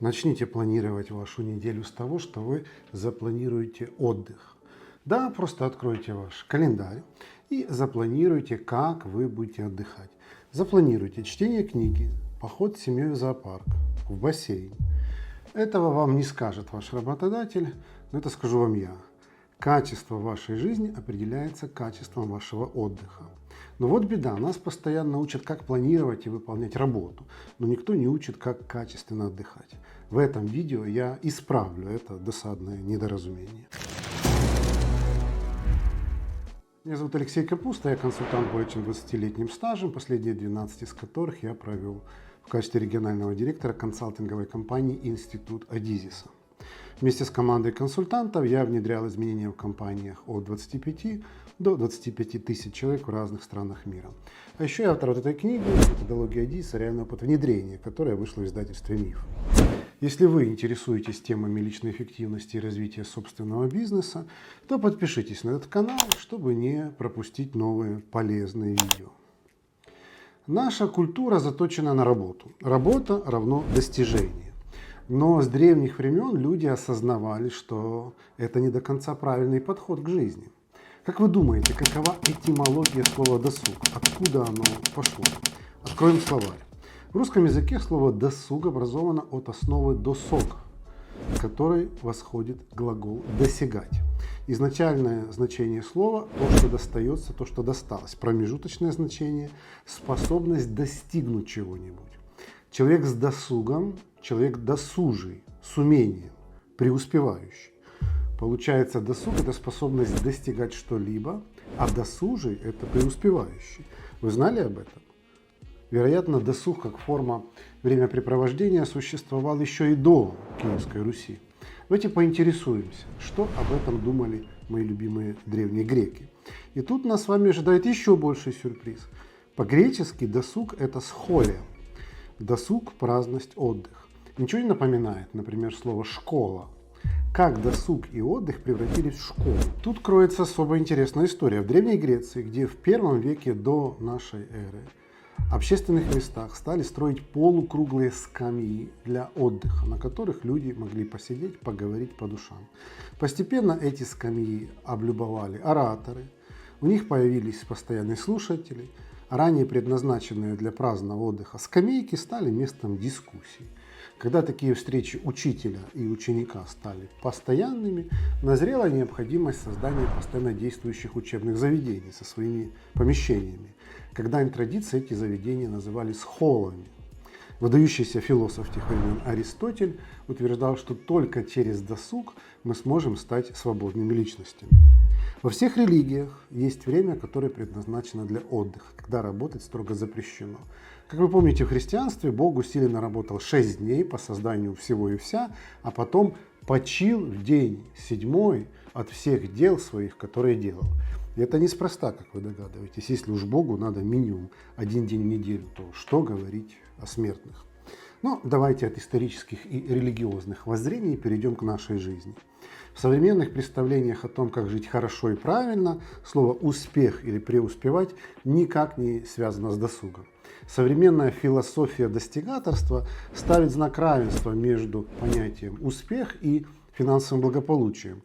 Начните планировать вашу неделю с того, что вы запланируете отдых. Да, просто откройте ваш календарь и запланируйте, как вы будете отдыхать. Запланируйте чтение книги, поход с семьей в зоопарк, в бассейн. Этого вам не скажет ваш работодатель, но это скажу вам я. Качество вашей жизни определяется качеством вашего отдыха. Но вот беда, нас постоянно учат, как планировать и выполнять работу, но никто не учит, как качественно отдыхать. В этом видео я исправлю это досадное недоразумение. Меня зовут Алексей Капуста, я консультант более чем 20-летним стажем, последние 12 из которых я провел в качестве регионального директора консалтинговой компании «Институт Адизиса». Вместе с командой консультантов я внедрял изменения в компаниях от 25 до 25 тысяч человек в разных странах мира. А еще я автор вот этой книги «Методология Адизиса. Реальный опыт внедрения», которая вышла в издательстве «Миф». Если вы интересуетесь темами личной эффективности и развития собственного бизнеса, то подпишитесь на этот канал, чтобы не пропустить новые полезные видео. Наша культура заточена на работу. Работа равно достижение. Но с древних времен люди осознавали, что это не до конца правильный подход к жизни. Как вы думаете, какова этимология слова «досуг»? Откуда оно пошло? Откроем словарь. В русском языке слово «досуг» образовано от основы «досок», к которой восходит глагол «досягать». Изначальное значение слова – то, что достается, то, что досталось. Промежуточное значение – способность достигнуть чего-нибудь. Человек с досугом – человек досужий, с умением, преуспевающий. Получается, досуг – это способность достигать что-либо, а досужий – это преуспевающий. Вы знали об этом? Вероятно, досуг как форма времяпрепровождения существовал еще и до Киевской Руси. Давайте поинтересуемся, что об этом думали мои любимые древние греки. И тут нас с вами ожидает еще больший сюрприз. По-гречески досуг – это схолия. Досуг, праздность, отдых. Ничего не напоминает, например, слово «школа». Как досуг и отдых превратились в школу? Тут кроется особо интересная история. В Древней Греции, где в 1 веке до нашей эры в общественных местах стали строить полукруглые скамьи для отдыха, на которых люди могли посидеть, поговорить по душам. Постепенно эти скамьи облюбовали ораторы, у них появились постоянные слушатели, ранее предназначенные для праздного отдыха скамейки стали местом дискуссий. Когда такие встречи учителя и ученика стали постоянными, назрела необходимость создания постоянно действующих учебных заведений со своими помещениями. Когда им традиции, эти заведения называли схолами. Выдающийся философ тех времен Аристотель утверждал, что только через досуг мы сможем стать свободными личностями. Во всех религиях есть время, которое предназначено для отдыха, когда работать строго запрещено. Как вы помните, в христианстве Бог усиленно работал 6 дней по созданию всего и вся, а потом почил в день 7 от всех дел своих, которые делал. И это неспроста, как вы догадываетесь. Если уж Богу надо минимум 1 день в неделю, то что говорить о смертных? Но давайте от исторических и религиозных воззрений перейдем к нашей жизни. В современных представлениях о том, как жить хорошо и правильно, слово «успех» или «преуспевать» никак не связано с досугом. Современная философия достигаторства ставит знак равенства между понятием «успех» и финансовым благополучием,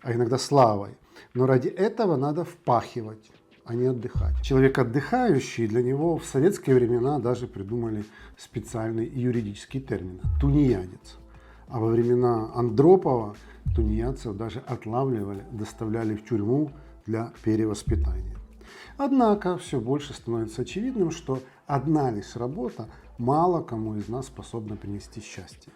а иногда славой. Но ради этого надо впахивать, а не отдыхать. Человек отдыхающий, для него в советские времена даже придумали специальный юридический термин – тунеядец. А во времена Андропова тунеядцев даже отлавливали, доставляли в тюрьму для перевоспитания. Однако все больше становится очевидным, что одна лишь работа мало кому из нас способна принести счастье.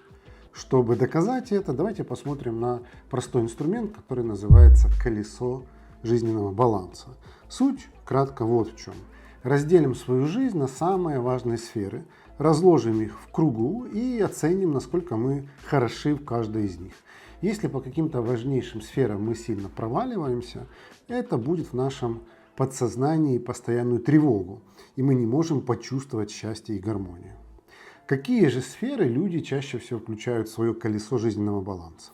Чтобы доказать это, давайте посмотрим на простой инструмент, который называется колесо жизненного баланса. Суть кратко вот в чем. Разделим свою жизнь на самые важные сферы, разложим их в кругу и оценим, насколько мы хороши в каждой из них. Если по каким-то важнейшим сферам мы сильно проваливаемся, это будет в нашем подсознании постоянную тревогу, и мы не можем почувствовать счастье и гармонию. Какие же сферы люди чаще всего включают в свое колесо жизненного баланса?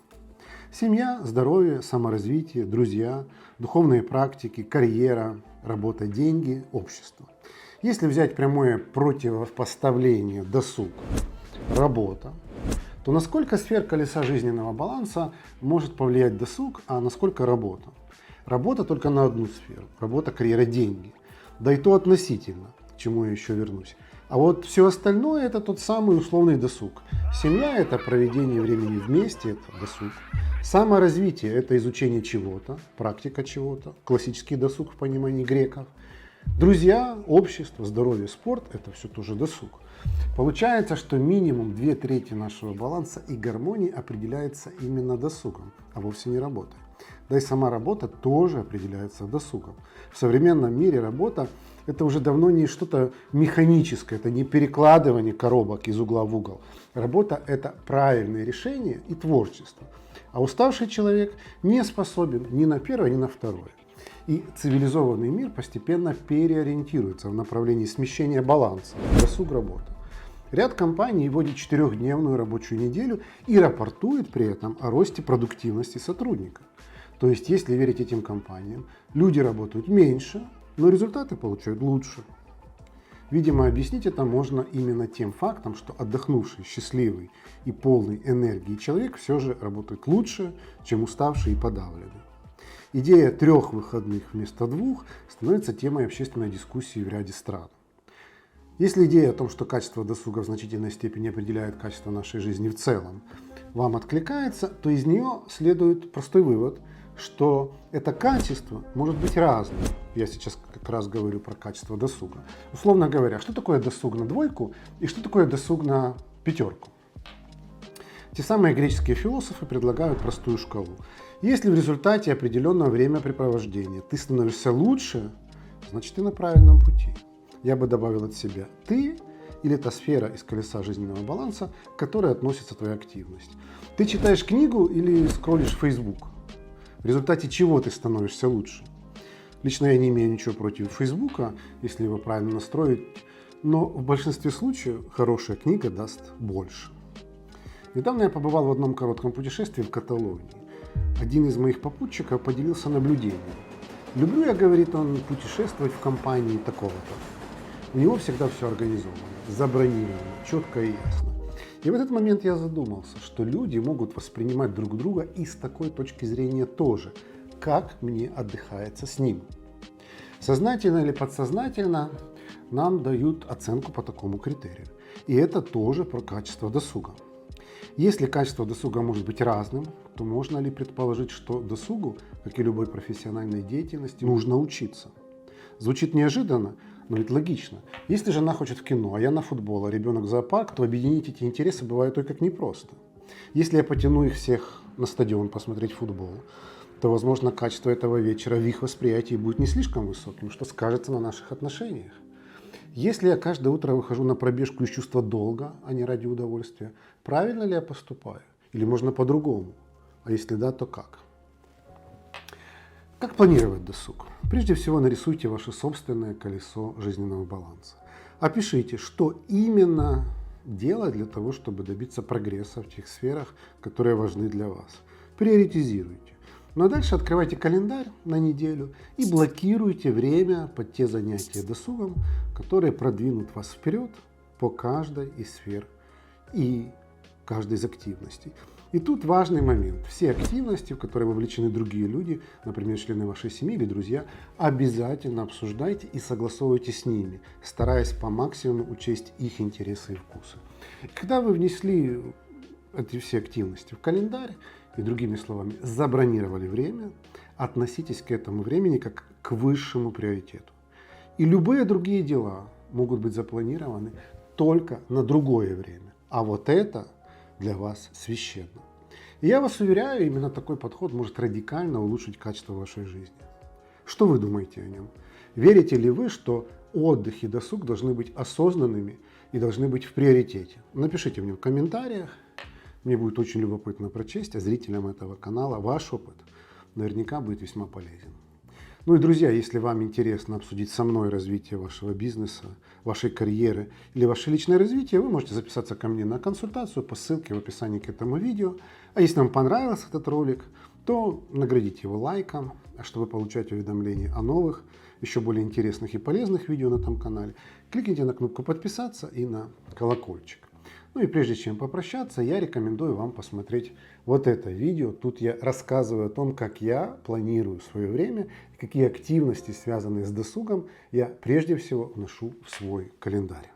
Семья, здоровье, саморазвитие, друзья, духовные практики, карьера, работа, деньги, общество. Если взять прямое противопоставление досуг, работа, то насколько сфер колеса жизненного баланса может повлиять досуг, а насколько работа? Работа только на одну сферу. Работа, карьера, деньги. Да и то относительно, к чему я еще вернусь. А вот все остальное — это тот самый условный досуг. Семья — это проведение времени вместе, это досуг. Саморазвитие — это изучение чего-то, практика чего-то, классический досуг в понимании греков. Друзья, общество, здоровье, спорт — это все тоже досуг. Получается, что минимум 2/3 нашего баланса и гармонии определяется именно досугом, а вовсе не работой. Да и сама работа тоже определяется досугом. В современном мире работа — это уже давно не что-то механическое, это не перекладывание коробок из угла в угол. Работа — это правильное решение и творчество. А уставший человек не способен ни на первое, ни на второе. И цивилизованный мир постепенно переориентируется в направлении смещения баланса досуг-работа. Ряд компаний вводит 4-дневную рабочую неделю и рапортует при этом о росте продуктивности сотрудников. То есть, если верить этим компаниям, люди работают меньше, но результаты получают лучше. Видимо, объяснить это можно именно тем фактом, что отдохнувший, счастливый и полный энергии человек все же работает лучше, чем уставший и подавленный. Идея 3 выходных вместо 2 становится темой общественной дискуссии в ряде стран. Если идея о том, что качество досуга в значительной степени определяет качество нашей жизни в целом, вам откликается, то из нее следует простой вывод, что это качество может быть разным. Я сейчас как раз говорю про качество досуга. Условно говоря, что такое досуг на 2 и что такое досуг на 5? Те самые греческие философы предлагают простую шкалу. Если в результате определенного времяпрепровождения ты становишься лучше, значит ты на правильном пути. Я бы добавил от себя ты или та сфера из колеса жизненного баланса, к которой относится твоя активность. Ты читаешь книгу или скроллишь Facebook. В результате чего ты становишься лучше? Лично я не имею ничего против Фейсбука, если его правильно настроить, но в большинстве случаев хорошая книга даст больше. Недавно я побывал в одном коротком путешествии в Каталонии. Один из моих попутчиков поделился наблюдением. Люблю я, говорит он, путешествовать в компании такого-то. У него всегда все организовано, забронировано, четко и ясно. И в этот момент я задумался, что люди могут воспринимать друг друга и с такой точки зрения тоже, как мне отдыхается с ним. Сознательно или подсознательно нам дают оценку по такому критерию. И это тоже про качество досуга. Если качество досуга может быть разным, то можно ли предположить, что досугу, как и любой профессиональной деятельности, нужно учиться? Звучит неожиданно, но ведь логично. Если жена хочет в кино, а я на футбол, а ребенок в зоопарк, то объединить эти интересы бывает ой как непросто. Если я потяну их всех на стадион посмотреть футбол, то, возможно, качество этого вечера в их восприятии будет не слишком высоким, что скажется на наших отношениях. Если я каждое утро выхожу на пробежку из чувства долга, а не ради удовольствия, правильно ли я поступаю? Или можно по-другому? А если да, то как? Как планировать досуг? Прежде всего нарисуйте ваше собственное колесо жизненного баланса. Опишите, что именно делать для того, чтобы добиться прогресса в тех сферах, которые важны для вас. Приоритизируйте. Ну а дальше открывайте календарь на неделю и блокируйте время под те занятия досугом, которые продвинут вас вперед по каждой из сфер и каждой из активностей. И тут важный момент. Все активности, в которые вовлечены другие люди, например, члены вашей семьи или друзья, обязательно обсуждайте и согласовывайте с ними, стараясь по максимуму учесть их интересы и вкусы. Когда вы внесли эти все активности в календарь, и другими словами, забронировали время, относитесь к этому времени как к высшему приоритету. И любые другие дела могут быть запланированы только на другое время. А вот это для вас священно. И я вас уверяю, именно такой подход может радикально улучшить качество вашей жизни. Что вы думаете о нем? Верите ли вы, что отдых и досуг должны быть осознанными и должны быть в приоритете? Напишите мне в комментариях. Мне будет очень любопытно прочесть, а зрителям этого канала ваш опыт наверняка будет весьма полезен. Ну и, друзья, если вам интересно обсудить со мной развитие вашего бизнеса, вашей карьеры или ваше личное развитие, вы можете записаться ко мне на консультацию по ссылке в описании к этому видео. А если вам понравился этот ролик, то наградите его лайком, чтобы получать уведомления о новых, еще более интересных и полезных видео на этом канале. Кликните на кнопку подписаться и на колокольчик. Ну и прежде чем попрощаться, я рекомендую вам посмотреть вот это видео. Тут я рассказываю о том, как я планирую свое время, какие активности, связанные с досугом, я прежде всего вношу в свой календарь.